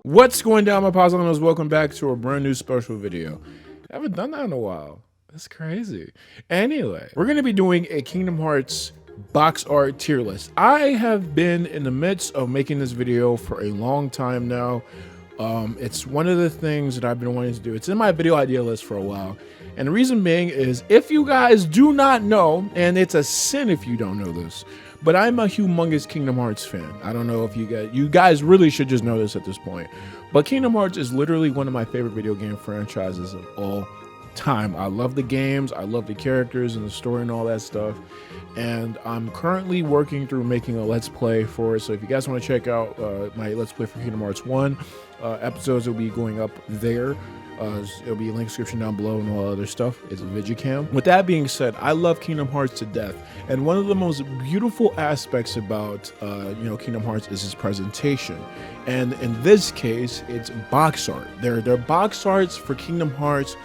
What's going down, my positivos? Welcome back to a brand new special video. I haven't done that in a while. That's crazy. Anyway, we're going to be doing a Kingdom Hearts box art tier list. I have been in the midst of making this video for a long time now. It's one of the things that I've been wanting to do. It's in my video idea list for a while. And the reason being is, if you guys do not know, and it's a sin if you don't know this, but I'm a humongous Kingdom Hearts fan. I don't know if you guys really should just know this at this point. But Kingdom Hearts is literally one of my favorite video game franchises of all time. I love the games, I love the characters and the story and all that stuff. And I'm currently working through making a Let's Play for it. So if you guys want to check out my Let's Play for Kingdom Hearts 1, episodes will be going up there. It'll be a link description down below and all other stuff. It's a VideoCam. With that being said, I love Kingdom Hearts to death, and one of the most beautiful aspects about Kingdom Hearts is its presentation. And in this case, it's box art. Their box arts for Kingdom Hearts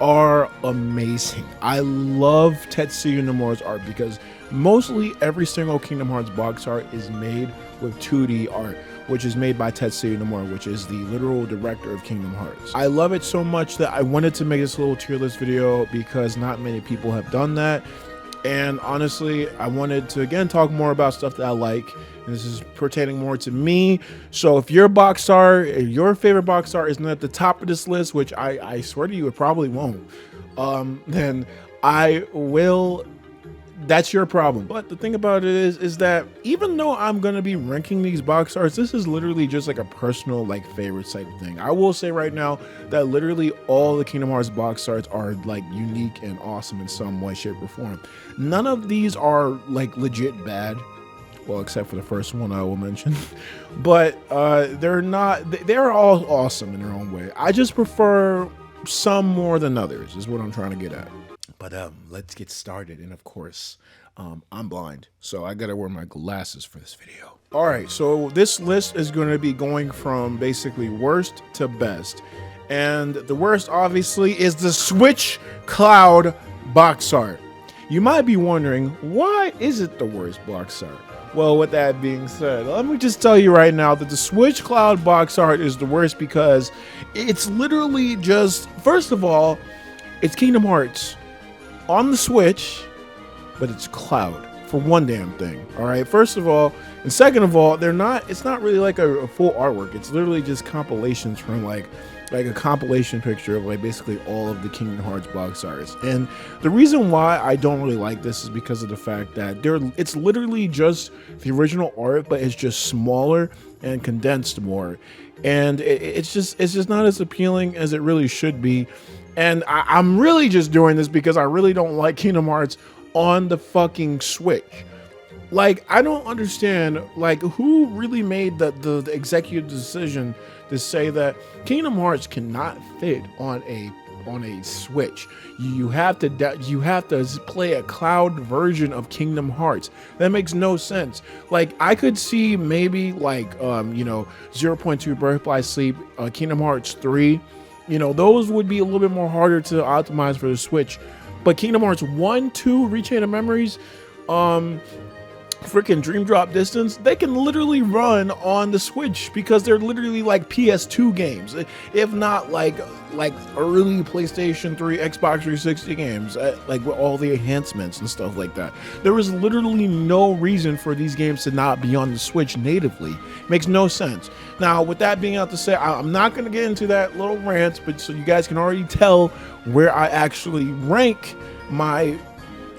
are amazing. I love Tetsuya Nomura's art because mostly every single Kingdom Hearts box art is made with 2D art, which is made by Tetsuya Nomura, which is the literal director of Kingdom Hearts. I love it so much that I wanted to make this little tier list video because not many people have done that. And honestly, I wanted to again talk more about stuff that I like, and this is pertaining more to me. So if your box art, your favorite box art isn't at the top of this list, which I swear to you it probably won't, then I will. That's your problem. But the thing about it is that even though I'm gonna be ranking these box arts, this is literally just like a personal favorite type of thing. I will say right now that literally all the Kingdom Hearts box arts are unique and awesome in some way, shape, or form. None of these are legit bad. Well, except for the first one I will mention. But they're not, they're all awesome in their own way. I just prefer some more than others, is what I'm trying to get at. But let's get started. And of course, I'm blind, so I gotta wear my glasses for this video. All right, so this list is going to be going from basically worst to best. And the worst, obviously, is the Switch Cloud box art. You might be wondering, why is it the worst box art? Well, with that being said, let me just tell you right now that the Switch Cloud box art is the worst because it's literally just, first of all, it's Kingdom Hearts on the Switch, but it's Cloud for one damn thing. All right, first of all, and second of all, it's not really like a full artwork. It's literally just compilations from like a compilation picture of basically all of the Kingdom Hearts box arts. And the reason why I don't really like this is because of the fact that it's literally just the original art, but it's just smaller and condensed more, and it's just not as appealing as it really should be. And I'm really just doing this because I really don't like Kingdom Hearts on the fucking Switch. I don't understand, who really made the executive decision to say that Kingdom Hearts cannot fit on a Switch. You have to play a cloud version of Kingdom Hearts. That makes no sense. I could see maybe 0.2 Birth by Sleep, Kingdom Hearts 3. Those would be a little bit more harder to optimize for the Switch. But Kingdom Hearts 1, 2, Rechain of Memories, freaking Dream Drop Distance, they can literally run on the Switch because they're literally PS2 games, if not early PlayStation 3, Xbox 360 games, with all the enhancements and stuff like that. There is literally no reason for these games to not be on the Switch natively. Makes no sense. Now, with that being out to say, I'm not going to get into that little rant, but so you guys can already tell where I actually rank my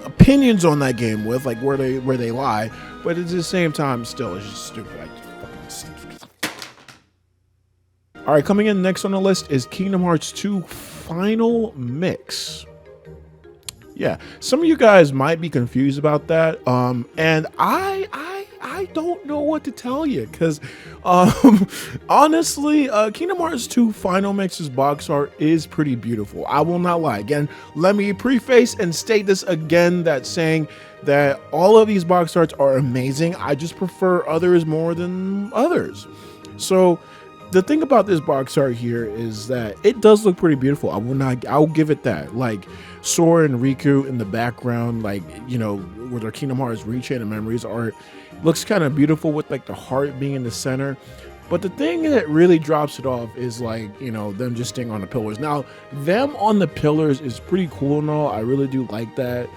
opinions on that game with where they lie, but at the same time still it's just stupid. All right, coming in next on the list is Kingdom Hearts 2 Final Mix. Yeah, some of you guys might be confused about that, and I don't know what to tell you because honestly, Kingdom Hearts 2 Final Mix's box art is pretty beautiful. I will not lie. Again, let me preface and state this again, that saying that all of these box arts are amazing. I just prefer others more than others. So the thing about this box art here is that it does look pretty beautiful. I'll give it that. Sora and Riku in the background, with their Kingdom Hearts Rechain of Memories art, looks kind of beautiful with the heart being in the center. But the thing that really drops it off is like, you know, them just staying on the pillars. Now, them on the pillars is pretty cool and all. I really do like that.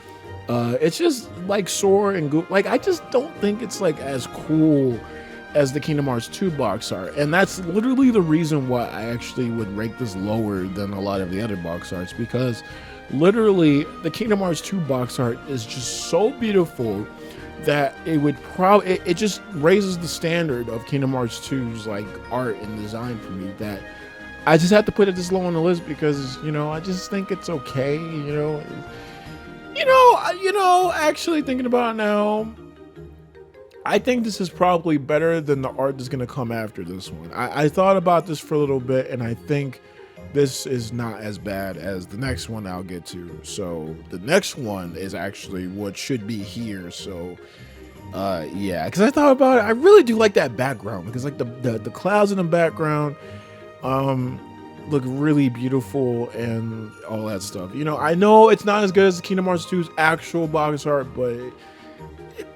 It's just like Sora and Goop. Like, I just don't think it's like as cool as the Kingdom Hearts 2 box art. And that's literally the reason why I actually would rank this lower than a lot of the other box arts, because literally the Kingdom Hearts 2 box art is just so beautiful that it would probably, it just raises the standard of Kingdom Hearts 2's like art and design for me, that I just have to put it this low on the list because, you know, I just think it's okay, actually thinking about it now, I think this is probably better than the art that's going to come after this one. I thought about this for a little bit, and I think this is not as bad as the next one I'll get to. So the next one is actually what should be here. So yeah, because I thought about it, I really do like that background, because like the clouds in the background look really beautiful and all that stuff. You know, I know it's not as good as Kingdom Hearts 2's actual box art, but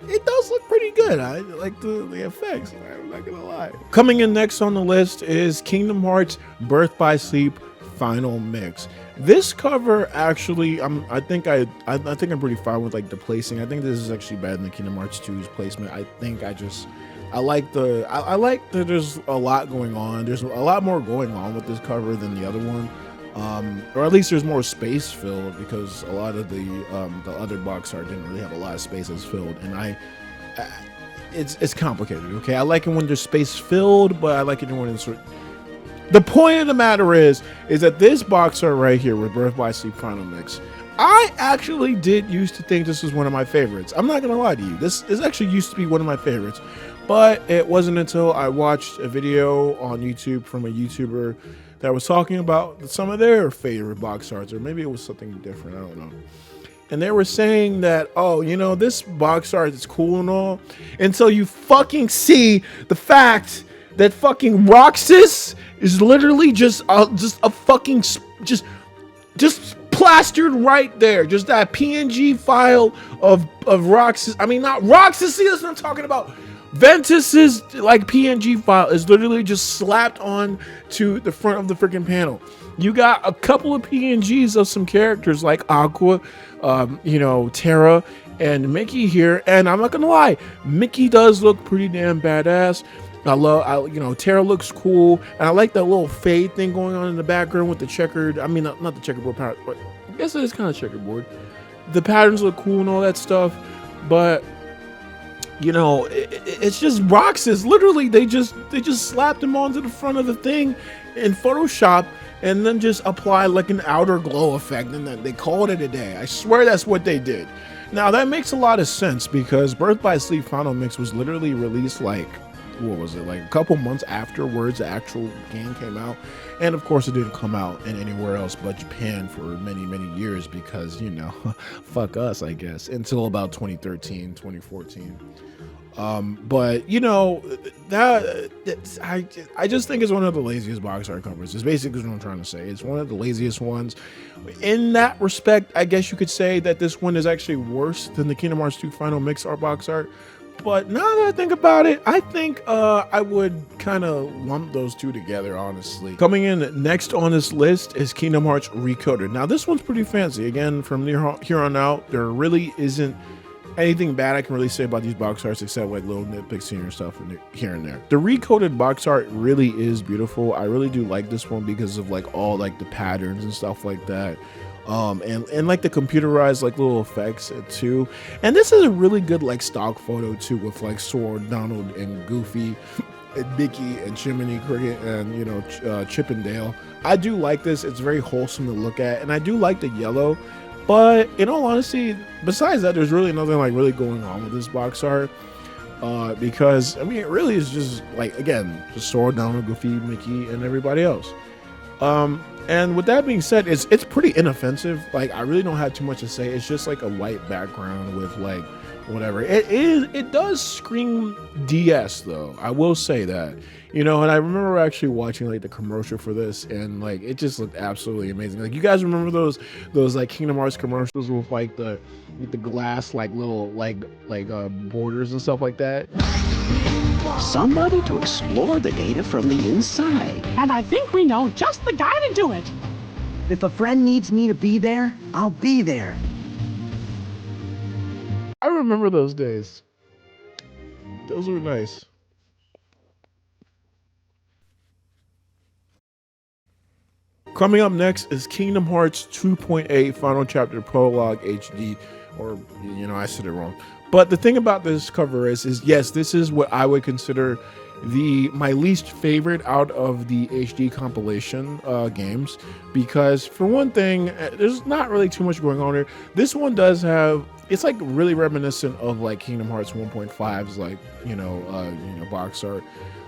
it does look pretty good. I like the effects, I'm not gonna lie. Coming in next on the list is Kingdom Hearts Birth by Sleep Final Mix. This cover actually, I think I'm pretty fine with like the placing. I think this is actually better than the Kingdom Hearts 2's placement. I think I like that there's a lot going on. There's a lot more going on with this cover than the other one. Or at least there's more space filled, because a lot of the other box art didn't really have a lot of spaces filled, and it's complicated. Okay, I like it when there's space filled, but I like it when it's. The point of the matter is that this box art right here with Birth by Sleep Final Mix, I actually did used to think this was one of my favorites. I'm not gonna lie to you. This actually used to be one of my favorites, but it wasn't until I watched a video on YouTube from a YouTuber that was talking about some of their favorite box arts, or maybe it was something different, I don't know. And they were saying that, oh, you know, this box art is cool and all, until you fucking see the fact that fucking Roxas is literally just a fucking, just plastered right there. Just that PNG file of Roxas. I mean, not Roxas, see, that's what I'm talking about. Ventus's like PNG file is literally just slapped on to the front of the freaking panel. You got a couple of PNGs of some characters like Aqua, you know, Terra, and Mickey here. And I'm not gonna lie, Mickey does look pretty damn badass. You know, Terra looks cool, and I like that little fade thing going on in the background with the checkered. I mean, not the checkerboard pattern, but I guess it is kind of checkerboard. The patterns look cool and all that stuff, but you know, it's just Roxas. Literally, they just slapped him onto the front of the thing in Photoshop, and then just applied like an outer glow effect, and then they called it a day. I swear that's what they did. Now that makes a lot of sense, because Birth by Sleep Final Mix was literally released like, what was it, like a couple months afterwards the actual game came out. And of course it didn't come out in anywhere else but Japan for many years, because, you know, fuck us, I guess, until about 2013, 2014. But you know, I just think it's one of the laziest box art covers. It's basically what I'm trying to say. It's one of the laziest ones. In that respect, I guess you could say that this one is actually worse than the Kingdom Hearts 2 Final Mix art box art. But now that I think about it, I think I would kind of lump those two together, honestly. Coming in next on this list is Kingdom Hearts Recoded. Now this one's pretty fancy. Again, from here on out, there really isn't anything bad I can really say about these box arts, except like little nitpicks here and there. The recoded box art really is beautiful. I really do like this one because of like all like the patterns and stuff like that. And like the computerized like little effects too. And this is a really good like stock photo too, with like Sora, Donald, and Goofy, and Mickey, and Jiminy Cricket, and you know, Chip and Dale. I do like this. It's very wholesome to look at, and I do like the yellow. But in all honesty, besides that, there's really nothing like really going on with this box art. Because I mean, it really is just like, again, just Sora, Donald, Goofy, Mickey, and everybody else. And with that being said, it's pretty inoffensive. Like, I really don't have too much to say. It's just like a white background with like whatever. It does scream DS though. I will say that. You know, and I remember actually watching like the commercial for this, and like it just looked absolutely amazing. Like, you guys remember those like Kingdom Hearts commercials with like the glass like little like borders and stuff like that? Somebody to explore the data from the inside. And I think we know just the guy to do it. If a friend needs me to be there, I'll be there. I remember those days. Those were nice. Coming up next is Kingdom Hearts 2.8 Final Chapter Prologue HD, or, you know, I said it wrong. But the thing about this cover is yes, this is what I would consider my least favorite out of the HD compilation games, because for one thing, there's not really too much going on here. This one does have, it's like really reminiscent of like Kingdom Hearts 1.5's like, box art.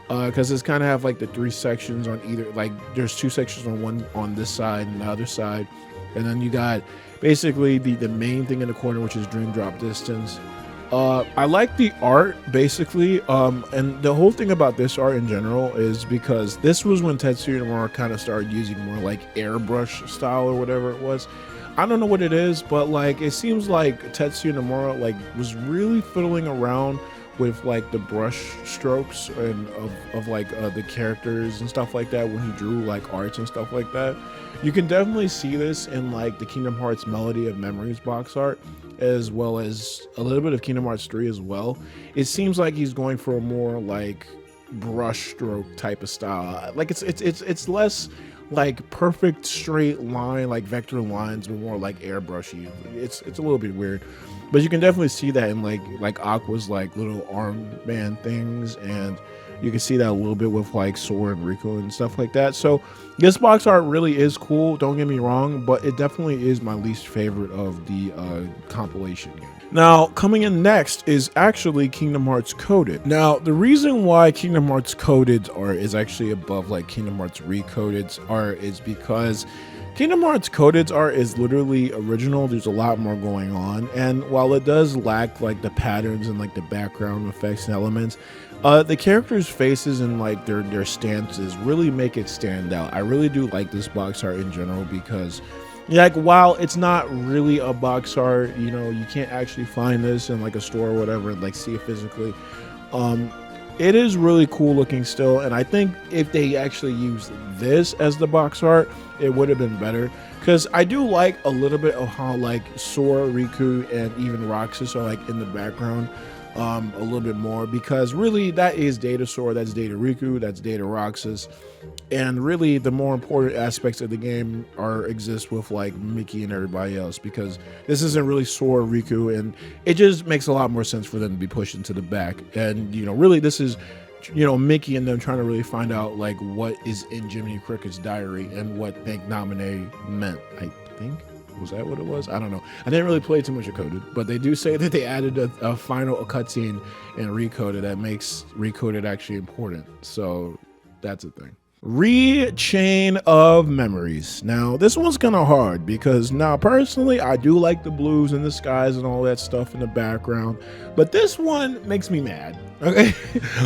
Because it's kind of have like the 3 sections on either, like there's 2 sections on one on this side and the other side, and then you got basically the main thing in the corner, which is Dream Drop Distance. I like the art basically, and the whole thing about this art in general is because this was when Tetsuya Nomura kind of started using more like airbrush style or whatever it was. I don't know what it is, but like it seems like Tetsuya Nomura like was really fiddling around with like the brush strokes and of like the characters and stuff like that when he drew like arts and stuff like that. You can definitely see this in like the Kingdom Hearts Melody of Memories box art, as well as a little bit of Kingdom Hearts 3 as well. It seems like he's going for a more like brush stroke type of style. Like it's less like perfect straight line, like vector lines, but more like airbrushy. It's a little bit weird, but you can definitely see that in like Aqua's like little armband things, and you can see that a little bit with like Sora and Riku and stuff like that. So this box art really is cool, don't get me wrong, but it definitely is my least favorite of the compilation game. Now, coming in next is actually Kingdom Hearts Coded. Now, the reason why Kingdom Hearts Coded art is actually above like Kingdom Hearts Recoded art is because Kingdom Hearts Coded art is literally original. There's a lot more going on, and while it does lack like the patterns and like the background effects and elements, the characters' faces and like their stances really make it stand out. I really do like this box art in general because, like, while it's not really a box art, you know, you can't actually find this in like a store or whatever and like see it physically. It is really cool looking still, and I think if they actually used this as the box art, it would have been better. Because I do like a little bit of how like Sora, Riku, and even Roxas are like in the background a little bit more, because really that is Data Sora, that's Data Riku, that's Data Roxas, and really the more important aspects of the game exist with like Mickey and everybody else, because this isn't really Sora, Riku, and it just makes a lot more sense for them to be pushed into the back. And you know, really this is, you know, Mickey and them trying to really find out like what is in Jiminy Cricket's diary and what Thank Nominee meant. I think, was that what it was? I don't know. I didn't really play too much of Coded, but they do say that they added a cutscene in Recoded that makes Recoded actually important. So that's a thing. Chain of Memories. Now this one's kind of hard because now personally I do like the blues and the skies and all that stuff in the background, but this one makes me mad. Okay,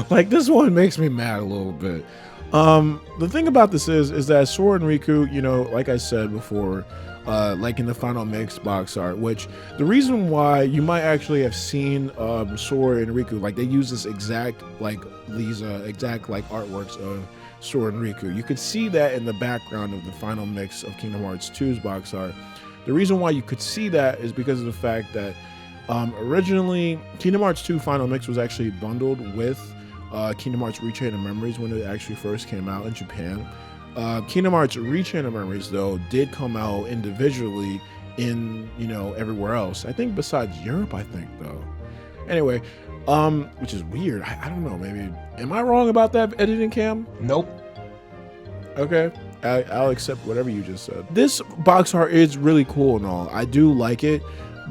like this one makes me mad a little bit. The thing about this is that Sora and Riku, you know, like I said before, like in the Final Mix box art, which the reason why you might actually have seen Sora and Riku, like they use this exact like artworks of Sora and Riku. You could see that in the background of the Final Mix of Kingdom Hearts 2's box art. The reason why you could see that is because of the fact that originally Kingdom Hearts 2 Final Mix was actually bundled with Kingdom Hearts Rechain of Memories when it actually first came out in Japan. Kingdom Hearts Rechain of Memories though did come out individually in, you know, everywhere else. I think besides Europe, I think though. Anyway, which is weird. I don't know, maybe, am I wrong about that, editing Cam? Nope. Okay, I'll accept whatever you just said. This box art is really cool and all. I do like it,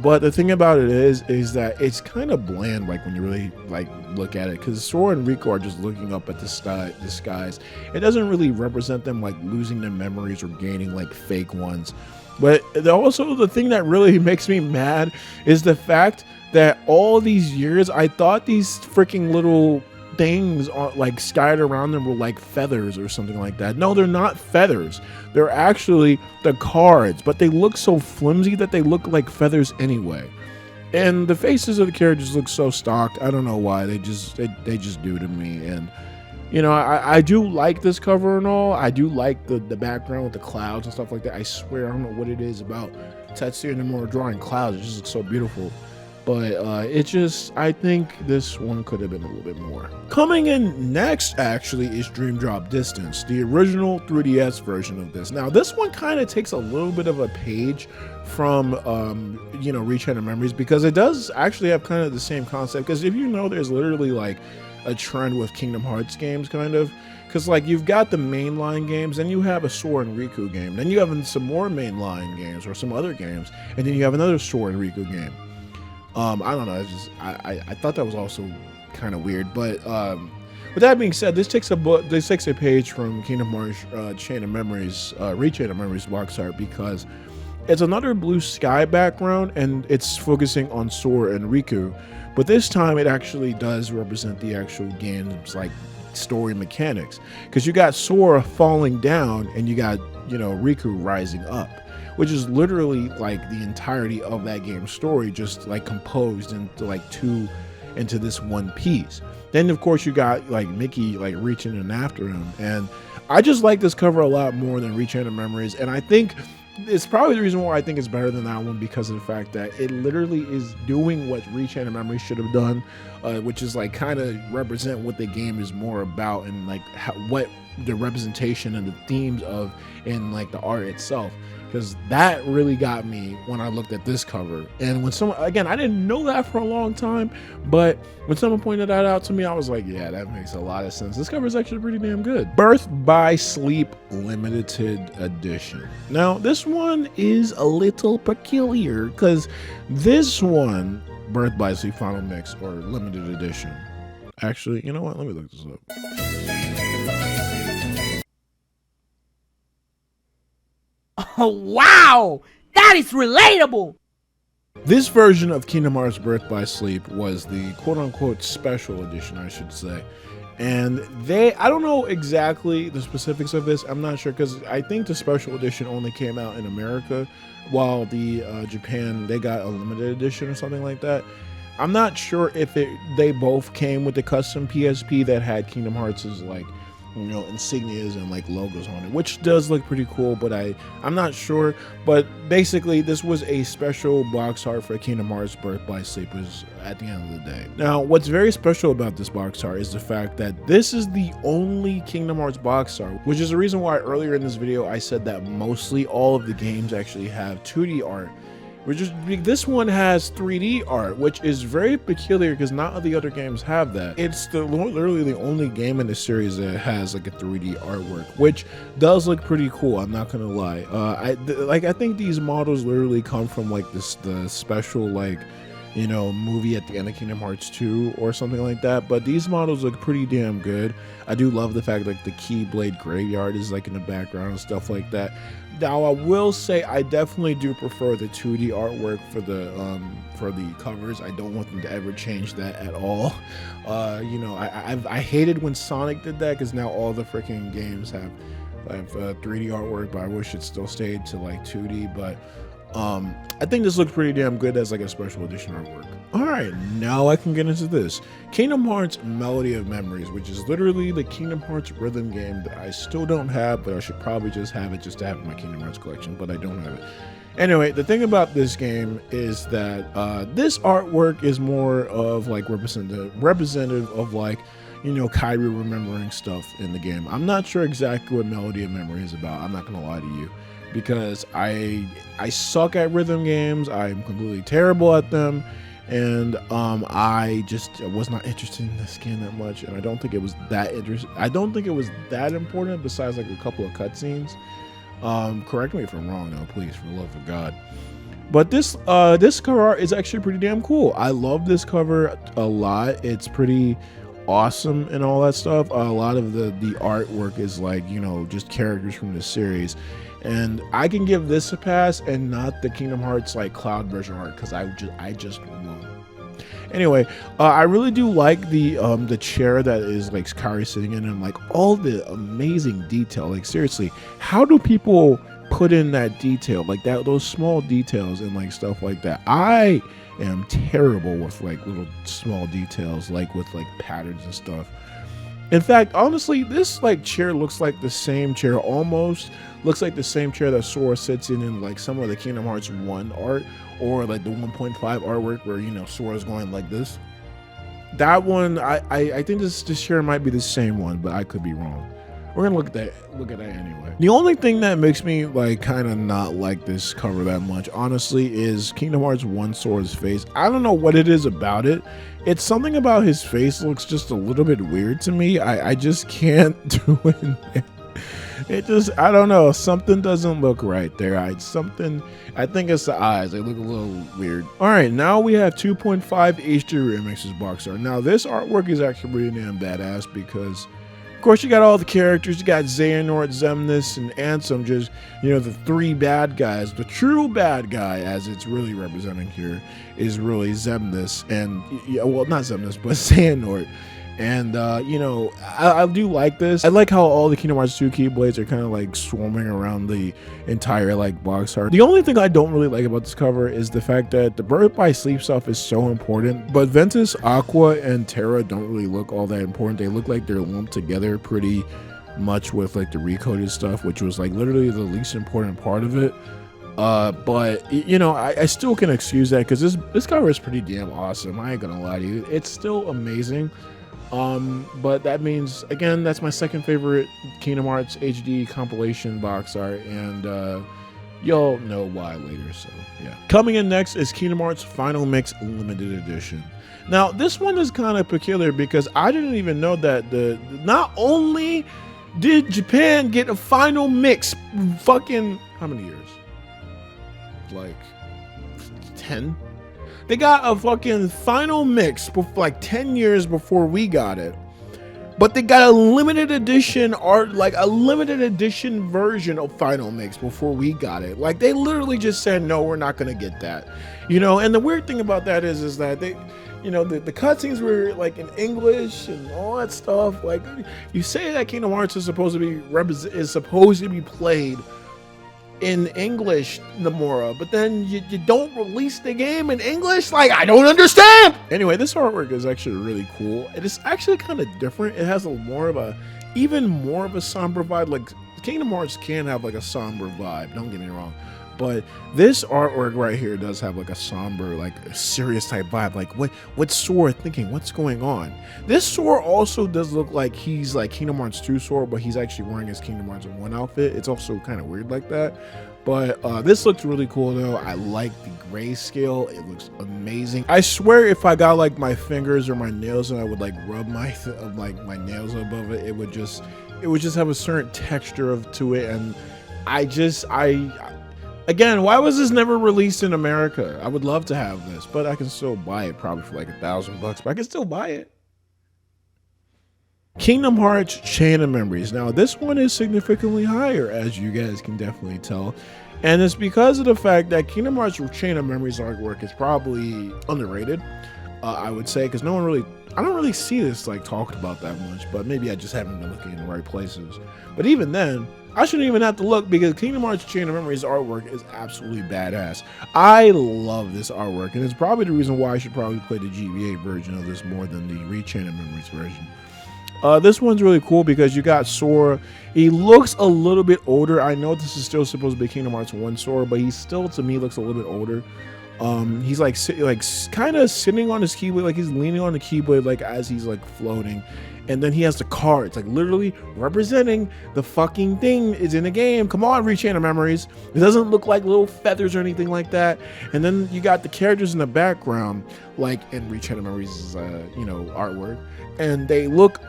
but the thing about it is that it's kind of bland, like when you really like look at it, because Sora and Riku are just looking up at the skies. It doesn't really represent them like losing their memories or gaining like fake ones. But also the thing that really makes me mad is the fact that all these years I thought these freaking little things are like skied around them were like feathers or something like that. No, they're not feathers. They're actually the cards, but they look so flimsy that they look like feathers anyway. And the faces of the characters look so stock. I don't know why. They just do to me. And you know, I do like this cover and all. I do like the background with the clouds and stuff like that. I swear, I don't know what it is about Tetsuya Nomura drawing clouds. It just looks so beautiful. But I think this one could have been a little bit more. Coming in next, actually, is Dream Drop Distance, the original 3DS version of this. Now, this one kind of takes a little bit of a page from, you know, Reach Out of Memories, because it does actually have kind of the same concept. Because if you know, there's literally like a trend with Kingdom Hearts games, kind of. Because like you've got the mainline games, then you have a Sora and Riku game, then you have some more mainline games or some other games, and then you have another Sora and Riku game. I don't know. It's just I thought that was also kind of weird. But with that being said, this takes a page from Kingdom Hearts Chain of Memories, Rechain of Memories Boxart, because it's another blue sky background and it's focusing on Sora and Riku. But this time it actually does represent the actual game's like story mechanics, because you got Sora falling down and you got, you know, Riku rising up, which is literally like the entirety of that game's story, just like composed into this one piece. Then of course you got like Mickey like reaching in after him, and I just like this cover a lot more than Reach Out of Memories, and I think it's probably the reason why I think it's better than that one, because of the fact that it literally is doing what Reach Out of Memories should have done, which is like kind of represent what the game is more about, and like what the representation and the themes of in like the art itself. Because that really got me when I looked at this cover. And when someone, again, I didn't know that for a long time, but when someone pointed that out to me, I was like, yeah, that makes a lot of sense. This cover is actually pretty damn good. Birth by Sleep Limited Edition. Now, this one is a little peculiar, because this one, Birth by Sleep Final Mix or Limited Edition. Actually, you know what? Let me look this up. Oh, wow! That is relatable! This version of Kingdom Hearts Birth by Sleep was the quote-unquote special edition, I should say. And I don't know exactly the specifics of this. I'm not sure, because I think the special edition only came out in America, while the Japan, they got a limited edition or something like that. I'm not sure if they both came with the custom PSP that had Kingdom Hearts' like, you know, insignias and like logos on it, which does look pretty cool, but I'm not sure. But basically this was a special box art for Kingdom Hearts Birth by Sleep at the end of the day. Now, what's very special about this box art is the fact that this is the only Kingdom Hearts box art, which is the reason why earlier in this video I said that mostly all of the games actually have 2D art. This one has 3D art, which is very peculiar because not all the other games have that. It's literally the only game in the series that has like a 3D artwork, which does look pretty cool. I'm not gonna lie. I think these models literally come from like the special like, you know, movie at the end of Kingdom Hearts 2 or something like that. But these models look pretty damn good. I do love the fact like the Keyblade graveyard is like in the background and stuff like that. Now I will say I definitely do prefer the 2D artwork for the covers. I don't want them to ever change that at all. You know, I hated when Sonic did that, because now all the freaking games have 3D artwork, but I wish it still stayed to like 2D. But I think this looks pretty damn good as like a special edition artwork. Alright, now I can get into this. Kingdom Hearts Melody of Memories, which is literally the Kingdom Hearts rhythm game that I still don't have, but I should probably just have it just to have in my Kingdom Hearts collection, but I don't have it. Anyway, the thing about this game is that this artwork is more of like representative of like, you know, Kairi remembering stuff in the game. I'm not sure exactly what Melody of Memory is about. I'm not gonna lie to you, because I suck at rhythm games. I'm completely terrible at them, and I just was not interested in this game that much, and I don't think it was that interesting. I don't think it was that important, besides like a couple of cutscenes. Correct me if I'm wrong though, please, for the love of God. But this cover art is actually pretty damn cool. I love this cover a lot. It's pretty awesome and all that stuff. A lot of the artwork is like, you know, just characters from the series, and I can give this a pass and not the Kingdom Hearts like cloud version art, because I just won't. Anyway, I really do like the chair that is like Kairi sitting in, and like all the amazing detail. Like seriously, how do people put in that detail, like those small details and like stuff like that. I am terrible with like little small details, like with like patterns and stuff. In fact, honestly, this like chair looks like the same chair, almost looks like the same chair that Sora sits in like some of the Kingdom Hearts 1 art, or like the 1.5 artwork where, you know, Sora's going like this. That one, I think this chair might be the same one, but I could be wrong. We're gonna look at that anyway. The only thing that makes me like kind of not like this cover that much, honestly, is Kingdom Hearts 1 Sora's face. I don't know what it is about it. It's something about his face looks just a little bit weird to me. I just can't do it. It just, I don't know, something doesn't look right there. I think it's the eyes. They look a little weird. All right, now we have 2.5 HD remixes Boxart. Now this artwork is actually pretty damn badass because, of course, you got all the characters. You got Xehanort, Xemnas, and Ansem, just, you know, the three bad guys. The true bad guy, as it's really representing here, is really Xemnas, and, well, not Xemnas, but Xehanort. And, you know, I do like this. I like how all the Kingdom Hearts 2 Keyblades are kind of like swarming around the entire like box art. The only thing I don't really like about this cover is the fact that the Birth by Sleep stuff is so important, but Ventus, Aqua, and Terra don't really look all that important. They look like they're lumped together pretty much with like the recoded stuff, which was like literally the least important part of it. But you know, I still can excuse that because this cover is pretty damn awesome. I ain't gonna lie to you, it's still amazing. But that means, again, that's my second favorite Kingdom Hearts HD compilation box art, and you'll know why later, so yeah. Coming in next is Kingdom Hearts Final Mix Limited Edition. Now this one is kind of peculiar because I didn't even know that not only did Japan get a Final Mix fucking, how many years? Like 10? They got a fucking Final Mix like 10 years before we got it. But they got a limited edition art, like a limited edition version of Final Mix before we got it. Like they literally just said, no, we're not gonna get that. You know, and the weird thing about that is that they, you know, the cutscenes were like in English and all that stuff. Like you say that Kingdom Hearts is supposed to be played in English, Nomura, but then you don't release the game in English? Like, I don't understand! Anyway, this artwork is actually really cool. It is actually kind of different. It has even more of a somber vibe. Like, Kingdom Hearts can have like a somber vibe, don't get me wrong. But this artwork right here does have like a somber, like a serious type vibe. Like what's Sora thinking? What's going on? This Sora also does look like he's like Kingdom Hearts 2 Sora, but he's actually wearing his Kingdom Hearts 1 outfit. It's also kind of weird like that. But this looks really cool though. I like the grayscale. It looks amazing. I swear if I got like my fingers or my nails and I would like rub my nails above it, it would just have a certain texture to it. And again, why was this never released in America? I would love to have this, but I can still buy it probably for like $1,000, but I can still buy it. Kingdom Hearts Chain of Memories. Now, this one is significantly higher, as you guys can definitely tell. And it's because of the fact that Kingdom Hearts Chain of Memories artwork is probably underrated, I would say, because I don't really see this like talked about that much, but maybe I just haven't been looking in the right places. But even then, I shouldn't even have to look because Kingdom Hearts Chain of Memories artwork is absolutely badass. I love this artwork, and it's probably the reason why I should probably play the GBA version of this more than the Re-Chain of Memories version. This one's really cool because you got Sora. He looks a little bit older. I know this is still supposed to be Kingdom Hearts 1 Sora, but he still, to me, looks a little bit older. He's like kind of sitting on his keyblade, like he's leaning on the keyblade, like as he's like floating. And then he has the cards, like literally representing the fucking thing is in the game. Come on, Re-Chain of Memories. It doesn't look like little feathers or anything like that. And then you got the characters in the background, like in Re-Chain of Memories' artwork, and they look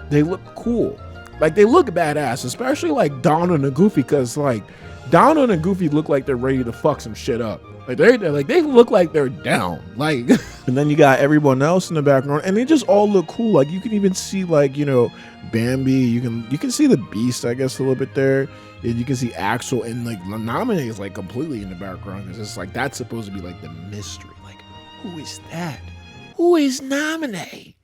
cool. Like they look badass, especially like Donald and Goofy, because like Donald and Goofy look like they're ready to fuck some shit up. Like they look like they're down. Like, and then you got everyone else in the background, and they just all look cool. Like you can even see like, you know, Bambi. You can see the Beast, I guess, a little bit there. And you can see Axel, and like Naminé is like completely in the background because it's like that's supposed to be like the mystery. Like, who is that? Who is Naminé?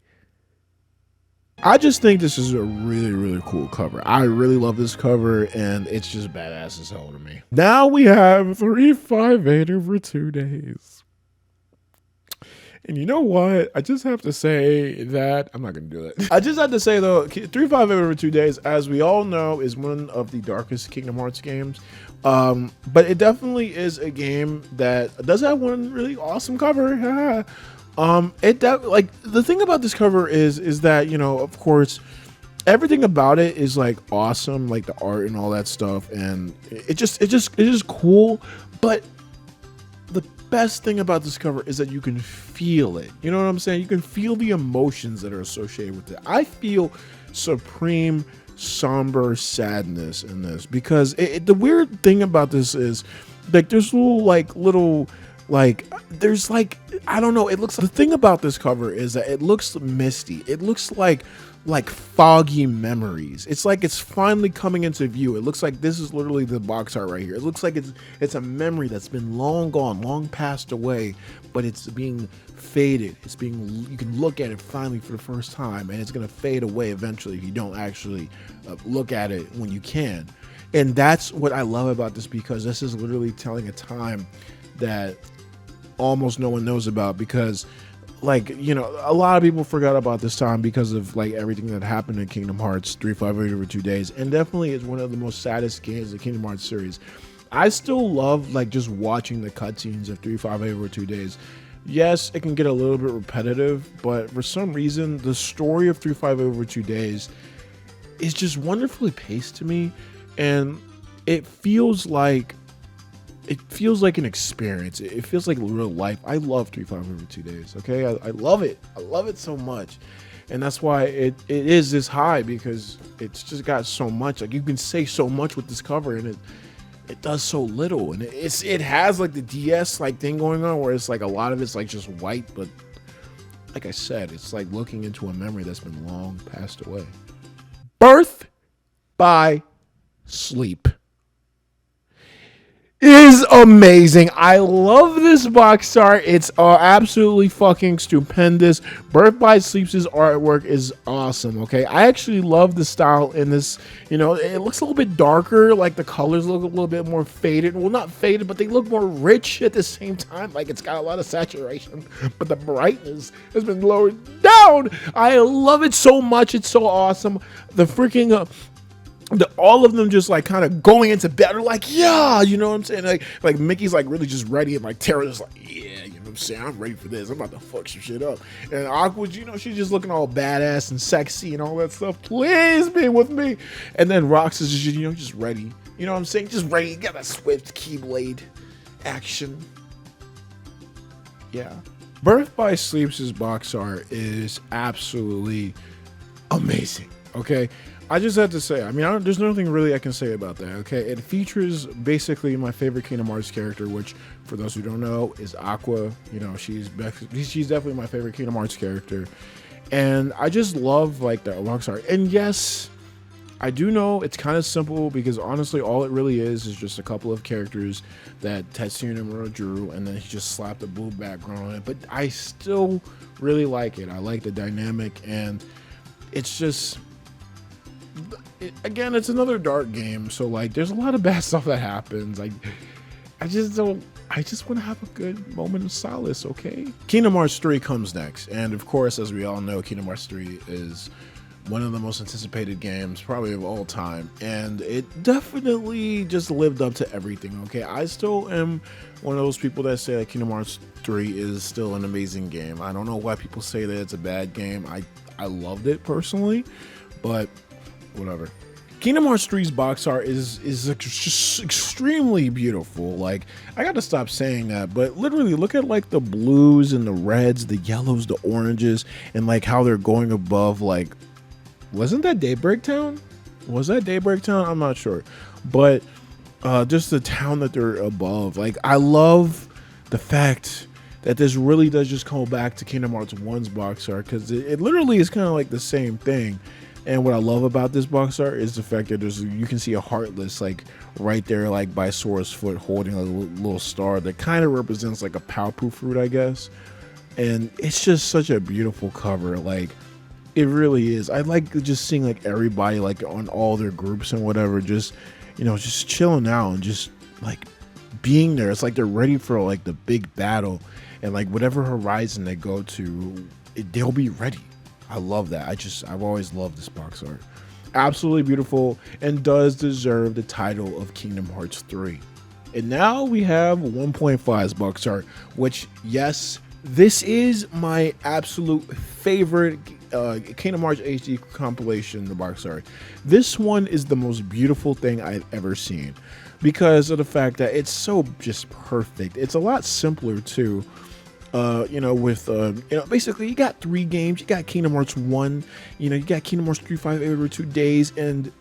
I just think this is a really cool cover. I really love this cover, and it's just badass as hell to me. Now we have 358 over 2 days. And you know what? I just have to say that I'm not going to do it. I just have to say though, 358 over 2 days, as we all know, is one of the darkest Kingdom Hearts games. But it definitely is a game that does have one really awesome cover. Like the thing about this cover is that, you know, of course, everything about it is like awesome, like the art and all that stuff, and it's just cool. But the best thing about this cover is that you can feel it. You know what I'm saying? You can feel the emotions that are associated with it. I feel supreme somber sadness in this, because the weird thing about this is like there's there's like, I don't know, it looks, the thing about this cover is that it looks misty. It looks like foggy memories. It's like it's finally coming into view. It looks like this is literally the box art right here. It looks like it's a memory that's been long gone, long passed away, but it's being faded. It's being, you can look at it finally for the first time, and it's gonna fade away eventually if you don't actually look at it when you can. And that's what I love about this, because this is literally telling a time that almost no one knows about, because like, you know, a lot of people forgot about this time because of like everything that happened in Kingdom Hearts 358 over 2 days, and definitely is one of the most saddest games of the Kingdom Hearts series. I still love like just watching the cutscenes of 358 over 2 days. Yes, it can get a little bit repetitive, but for some reason the story of 358 over 2 days is just wonderfully paced to me, and it feels like an experience. It feels like real life. I love 358 over 2 days. Okay, I love it. I love it so much, and that's why it is this high, because it's just got so much. Like, you can say so much with this cover, and it does so little, and it has like the DS like thing going on, where it's like a lot of it's like just white, but like I said, it's like looking into a memory that's been long passed away. Birth by Sleep is amazing. I love this box art. It's absolutely fucking stupendous. Birth by Sleep's artwork is awesome. Okay, I actually love the style in this. You know, it looks a little bit darker, like the colors look a little bit more faded. Well, not faded, but they look more rich at the same time. Like, it's got a lot of saturation, but the brightness has been lowered down. I love it so much. It's so awesome. The freaking all of them just like kind of going into bed, like, yeah, you know what I'm saying? Like Mickey's like really just ready, and like Tara's like, yeah, you know what I'm saying? I'm ready for this. I'm about to fuck some shit up. And Aqua's, you know, she's just looking all badass and sexy and all that stuff. Please be with me. And then Rox is just, you know, just ready. You know what I'm saying? Just ready. You got that swift keyblade action. Yeah. Birth by Sleep's box art is absolutely amazing. Okay. I just have to say, I mean, there's nothing really I can say about that, okay? It features basically my favorite Kingdom Hearts character, which, for those who don't know, is Aqua. You know, she's definitely my favorite Kingdom Hearts character. And I just love, like, the box art. And yes, I do know it's kind of simple, because honestly, all it really is just a couple of characters that Tetsuya Nomura drew, and then he just slapped a blue background on it. But I still really like it. I like the dynamic, and it's just... Again, it's another dark game, so like there's a lot of bad stuff that happens. Like, I just want to have a good moment of solace, okay? Kingdom Hearts 3 comes next, and of course, as we all know, Kingdom Hearts 3 is one of the most anticipated games probably of all time, and it definitely just lived up to everything, okay? I still am one of those people that say that Kingdom Hearts 3 is still an amazing game. I don't know why people say that it's a bad game. I loved it personally, but whatever. Kingdom Hearts 3's box art is just extremely beautiful. Like, I got to stop saying that, but literally look at like the blues and the reds, the yellows, the oranges, and like how they're going above. Like, wasn't that Daybreak Town? Was that Daybreak Town? I'm not sure, but just the town that they're above. Like, I love the fact that this really does just call back to Kingdom Hearts 1's box art, because it literally is kind of like the same thing. And what I love about this box art is the fact that you can see a Heartless like right there, like by Sora's foot, holding a little star that kind of represents like a Palpu fruit, I guess. And it's just such a beautiful cover. Like, It really is. I like just seeing like everybody like on all their groups and whatever, just just chilling out and just like being there. It's like they're ready for like the big battle, and like whatever horizon they go to, they'll be ready. I love that. I've always loved this box art. Absolutely beautiful, and does deserve the title of Kingdom Hearts 3. And now we have 1.5's box art, which, yes, this is my absolute favorite Kingdom Hearts HD compilation, the box art. This one is the most beautiful thing I've ever seen because of the fact that it's so just perfect. It's a lot simpler too. Basically you got 3 games. You got Kingdom Hearts 1, you got Kingdom Hearts 358 over 2 days, and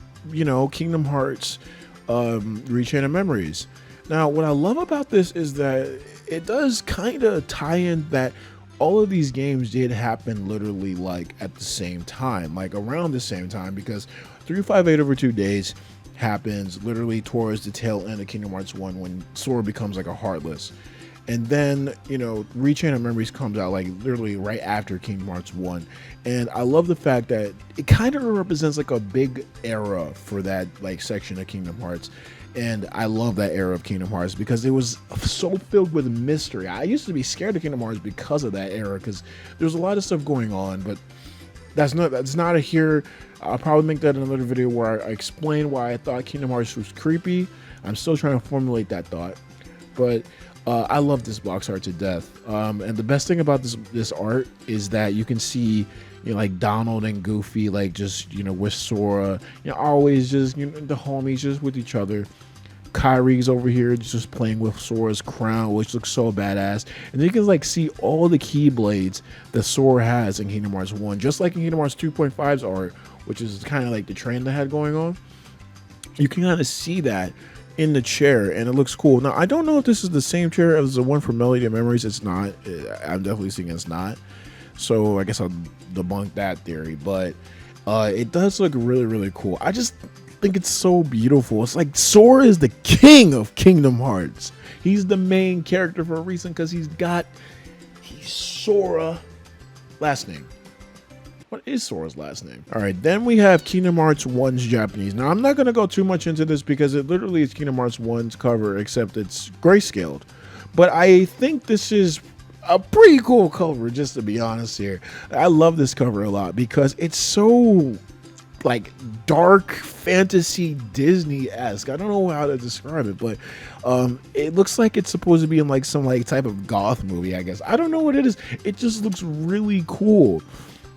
Kingdom Hearts Rechain of Memories. Now, what I love about this is that it does kind of tie in that all of these games did happen literally like at the same time, like around the same time, because 358 over 2 days happens literally towards the tail end of Kingdom Hearts 1 when Sora becomes like a Heartless. And then, Rechain of Memories comes out like literally right after Kingdom Hearts 1. And I love the fact that it kind of represents like a big era for that like section of Kingdom Hearts. And I love that era of Kingdom Hearts because it was so filled with mystery. I used to be scared of Kingdom Hearts because of that era, because there's a lot of stuff going on, but that's not a here. I'll probably make that another video where I explain why I thought Kingdom Hearts was creepy. I'm still trying to formulate that thought, but I love this box art to death. And the best thing about this art is that you can see like Donald and Goofy, like just with Sora, always just the homies just with each other. Kyrie's over here just playing with Sora's crown, which looks so badass. And then you can like see all the keyblades that Sora has in Kingdom Hearts 1, just like in Kingdom Hearts 2.5's art, which is kind of like the train they had going on. You can kind of see that in the chair, and it looks cool. Now, I don't know if this is the same chair as the one from Melody of Memories. It's not. I'm definitely seeing it's not. So I guess I'll debunk that theory, but it does look really, really cool. I just think it's so beautiful. It's like Sora is the king of Kingdom Hearts. He's the main character for a reason, because he's Sora last name. What is Sora's last name? All right, then we have Kingdom Hearts 1's Japanese. Now, I'm not going to go too much into this because it literally is Kingdom Hearts 1's cover, except it's grayscaled. But I think this is a pretty cool cover, just to be honest here. I love this cover a lot because it's so like dark fantasy Disney-esque. I don't know how to describe it, but it looks like it's supposed to be in like some like type of goth movie, I guess. I don't know what it is. It just looks really cool.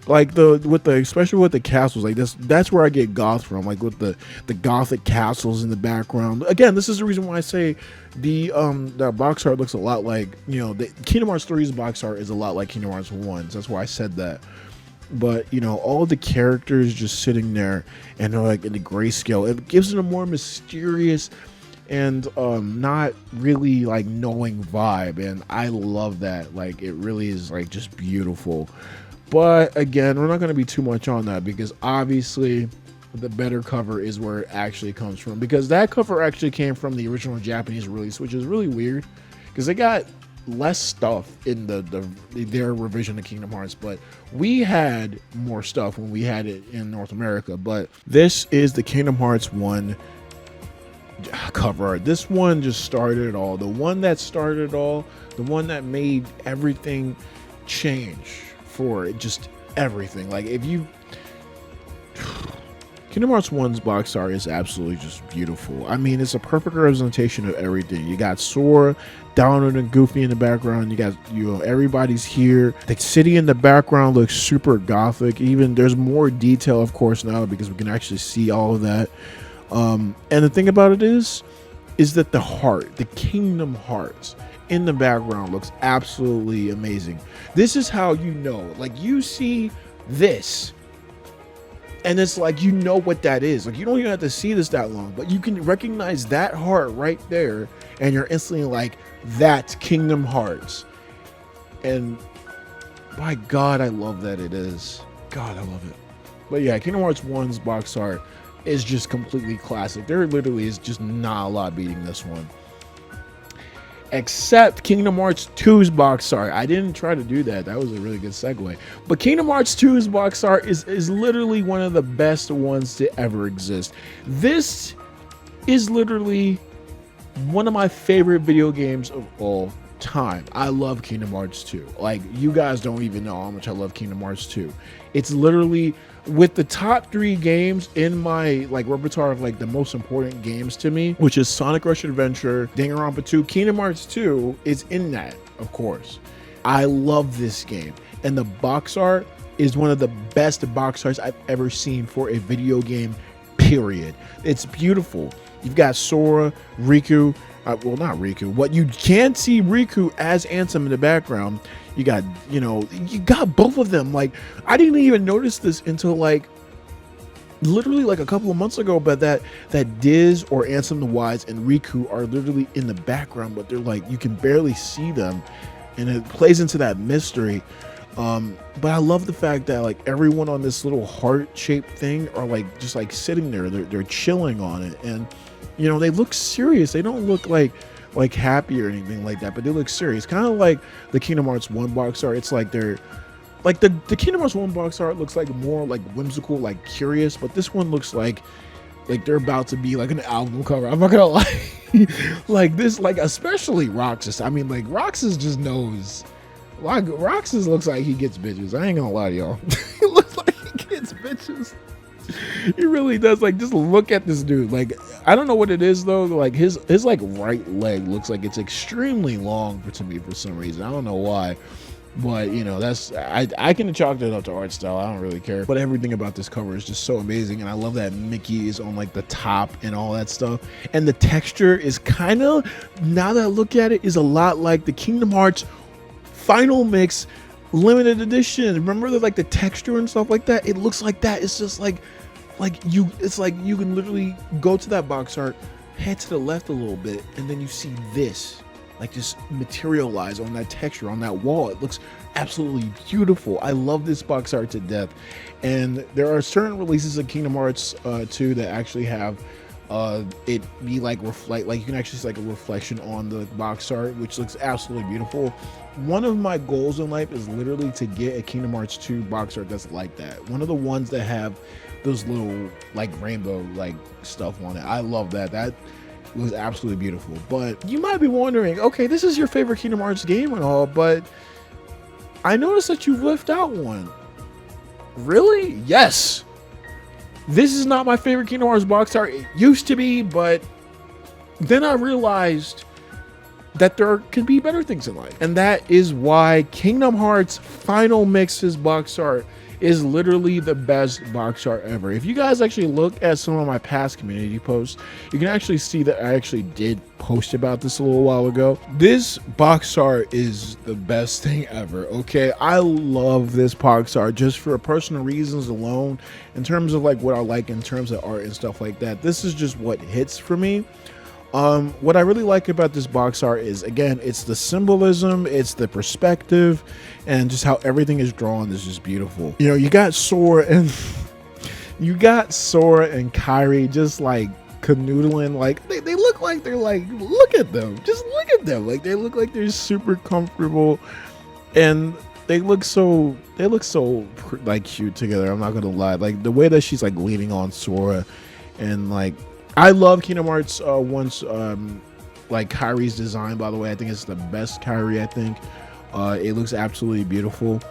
Like especially with the castles, like that's where I get goth from, like with the gothic castles in the background. Again, this is the reason why I say the box art looks a lot like, the Kingdom Hearts 3's box art is a lot like Kingdom Hearts 1's. That's why I said that. But all the characters just sitting there and they're like in the grayscale, it gives it a more mysterious and not really like knowing vibe, and I love that. Like, it really is like just beautiful. But again, we're not going to be too much on that because obviously the better cover is where it actually comes from, because that cover actually came from the original Japanese release, which is really weird because they got less stuff in their revision of Kingdom Hearts, but we had more stuff when we had it in North America. But this is the Kingdom Hearts 1 cover art. This one just started it all. The one that started it all, the one that made everything change for it, just everything. Like, if you Kingdom Hearts 1's box art is absolutely just beautiful. I mean, it's a perfect representation of everything. You got Sora, Donald, and Goofy in the background. You got, everybody's here. The city in the background looks super gothic. Even there's more detail, of course, now because we can actually see all of that. And the thing about it is that the heart, the Kingdom Hearts in the background looks absolutely amazing. This is how like, you see this and it's like, what that is. Like, you don't even have to see this that long, but you can recognize that heart right there, and you're instantly like, that's Kingdom Hearts. And by God, I love that it is. God, I love it. But yeah, Kingdom Hearts 1's box art is just completely classic. There literally is just not a lot beating this one. except Kingdom Hearts 2's box art. I didn't try to do that. That was a really good segue. But Kingdom Hearts 2's box art is literally one of the best ones to ever exist. This is literally one of my favorite video games of all time. I love Kingdom Hearts 2. Like, you guys don't even know how much I love Kingdom Hearts 2. It's literally with the top 3 games in my like repertoire of like the most important games to me, which is Sonic Rush Adventure, Danganronpa 2, Kingdom Hearts 2 is in that, of course. I love this game, and the box art is one of the best box arts I've ever seen for a video game, period. It's beautiful. You've got Sora, Riku, well, not Riku. What you can see Riku as Ansem in the background. You got, you know, you got both of them. Like, I didn't even notice this until like literally like a couple of months ago, but that Diz or Ansem the Wise and Riku are literally in the background, but they're like, you can barely see them, and it plays into that mystery. But I love the fact that like everyone on this little heart-shaped thing are like just like sitting there. They're chilling on it, and you know, they look serious. They don't look like happy or anything like that, but they look serious. Kind of like the Kingdom Hearts 1 box art. It's like they're like the Kingdom Hearts 1 box art looks like more like whimsical, like curious, but this one looks like they're about to be like an album cover. I'm not gonna lie. Like this, like especially Roxas. I mean, like Roxas just knows. Like Roxas looks like he gets bitches. I ain't gonna lie to y'all. He looks like he gets bitches. He really does. Like, just look at this dude. Like, I don't know what it is though. Like his like right leg looks like it's extremely long to me for some reason. I don't know why, but you know, that's I can chalk it up to art style. I don't really care. But everything about this cover is just so amazing, and I love that Mickey is on like the top and all that stuff. And the texture is kind of, now that I look at it, is a lot like the Kingdom Hearts Final Mix limited edition. Remember the texture and stuff like that? It looks like that. It's just it's like you can literally go to that box art, head to the left a little bit, and then you see this like just materialize on that texture on that wall. It looks absolutely beautiful. I love this box art to death. And there are certain releases of Kingdom Hearts 2 that actually have it be like reflect, like you can actually see like a reflection on the box art, which looks absolutely beautiful. One of my goals in life is literally to get a Kingdom Hearts 2 box art that's like that. One of the ones that have those little like rainbow like stuff on it. I love that. That was absolutely beautiful. But you might be wondering, okay, this is your favorite Kingdom Hearts game and all, but I noticed that you've left out one. Really? Yes. This is not my favorite Kingdom Hearts box art. It used to be, but then I realized that there can be better things in life. And that is why Kingdom Hearts Final Mix's box art is literally the best box art ever. If you guys actually look at some of my past community posts, you can actually see that I actually did post about this a little while ago. This box art is the best thing ever, okay? I love this box art just for personal reasons alone, in terms of like what I like in terms of art and stuff like that. This is just what hits for me. What I really like about this box art is, again, it's the symbolism, it's the perspective, and just how everything is drawn is just beautiful. You know, you got Sora and Kairi just like canoodling, like they look like they're like, look at them, just look at them, like they look like they're super comfortable, and they look so like cute together. I'm not gonna lie, like the way that she's like leaning on Sora, and like I love Kingdom Hearts 1's like Kairi's design, by the way. I think it's the best Kairi, I think. It looks absolutely beautiful.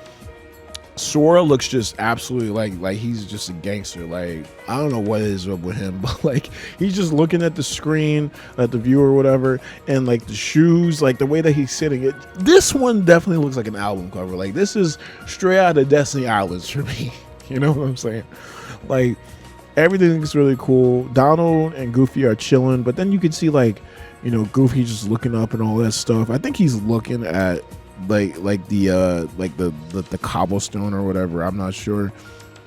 Sora looks just absolutely like he's just a gangster. Like, I don't know what it is up with him, but like he's just looking at the screen, at the viewer or whatever, and like the shoes, like the way that he's sitting. This one definitely looks like an album cover. Like, this is straight out of Destiny Islands for me. You know what I'm saying? Like, everything looks really cool. Donald and Goofy are chilling, but then you can see like, you know, Goofy just looking up and all that stuff. I think he's looking at the cobblestone or whatever. I'm not sure.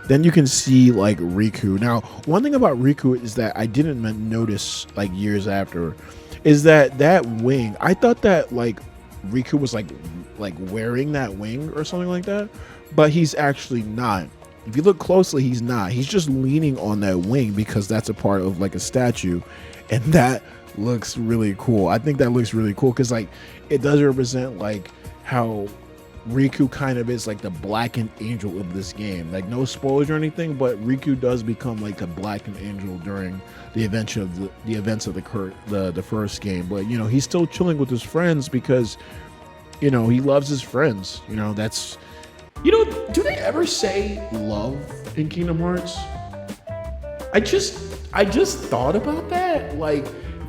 Then you can see like Riku. Now, one thing about Riku is that I didn't notice like years after, is that wing. I thought that like Riku was like wearing that wing or something like that, but he's actually not. If you look closely, he's not. He's just leaning on that wing because that's a part of like a statue, and that looks really cool. I think that looks really cool because like it does represent like how Riku kind of is like the blackened angel of this game. Like no spoilers or anything, but Riku does become like a blackened angel during the events of the first game. But you know, he's still chilling with his friends because you know he loves his friends. You know, that's, you know, do they ever say love in Kingdom Hearts? I just thought about that. Like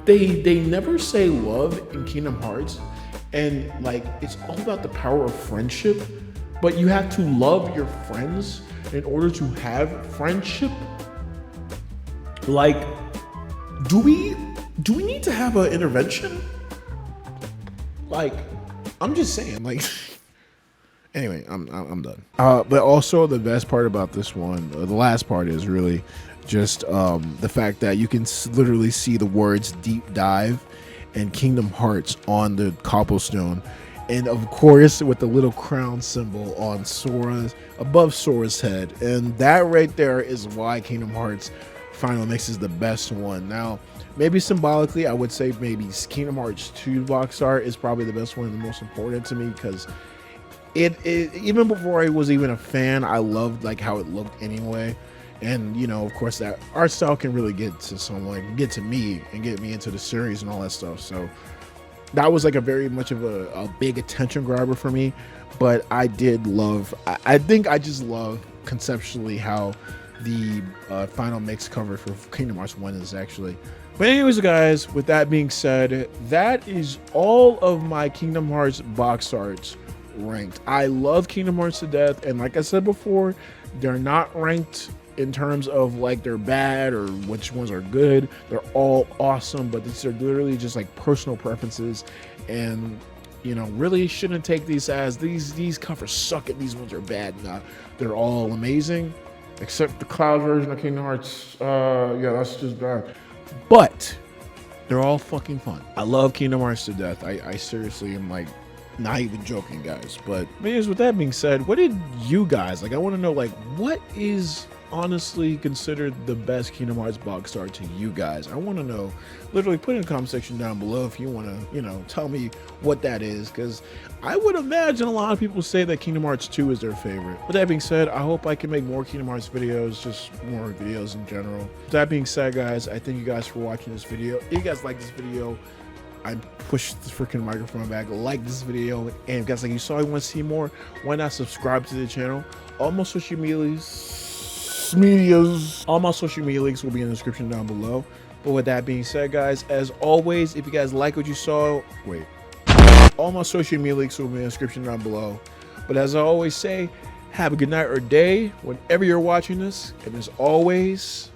they never say love in Kingdom Hearts, and like it's all about the power of friendship, but you have to love your friends in order to have friendship. Like, do we need to have an intervention? Like, I'm just saying, like anyway, I'm done. But also the best part about this one, the last part, is really just the fact that you can literally see the words "deep dive" and Kingdom Hearts on the cobblestone, and of course with the little crown symbol on above Sora's head. And that right there is why Kingdom Hearts Final Mix is the best one. Now, maybe symbolically, I would say maybe Kingdom Hearts 2 box art is probably the best one and the most important to me, because it even before I was even a fan, I loved like how it looked anyway. And you know, of course, that art style can really get to someone, get to me, and get me into the series and all that stuff. So that was like a very much of a big attention grabber for me. But I did love, I think I just love conceptually how the final mix cover for Kingdom Hearts 1 is actually. But anyways, guys, with that being said, that is all of my Kingdom Hearts box arts ranked. I love Kingdom Hearts to death, and like I said before, they're not ranked in terms of like they're bad or which ones are good. They're all awesome, but these are literally just like personal preferences, and you know, really shouldn't take these as these covers suck and these ones are bad. Nah, they're all amazing, except the Cloud version of Kingdom Hearts. Yeah, that's just bad, but they're all fucking fun. I love Kingdom Hearts to death. I seriously am like not even joking, guys. But anyways, with that being said, what did you guys like? I want to know, like, what is honestly considered the best Kingdom Hearts box art to you guys? I want to know. Literally put in the comment section down below if you want to, you know, tell me what that is, because I would imagine a lot of people say that Kingdom Hearts 2 is their favorite. With that being said, I hope I can make more Kingdom Hearts videos, just more videos in general. With that being said, guys, I thank you guys for watching this video. If you guys like this video, I pushed the freaking microphone back. Like this video, and if guys, like you saw, you want to see more, why not subscribe to the channel? All my social links will be in the description down below. But with that being said, guys, as always, if you guys like what you saw, all my social media links will be in the description down below. But as I always say, have a good night or day whenever you're watching this, and as always,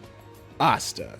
hasta.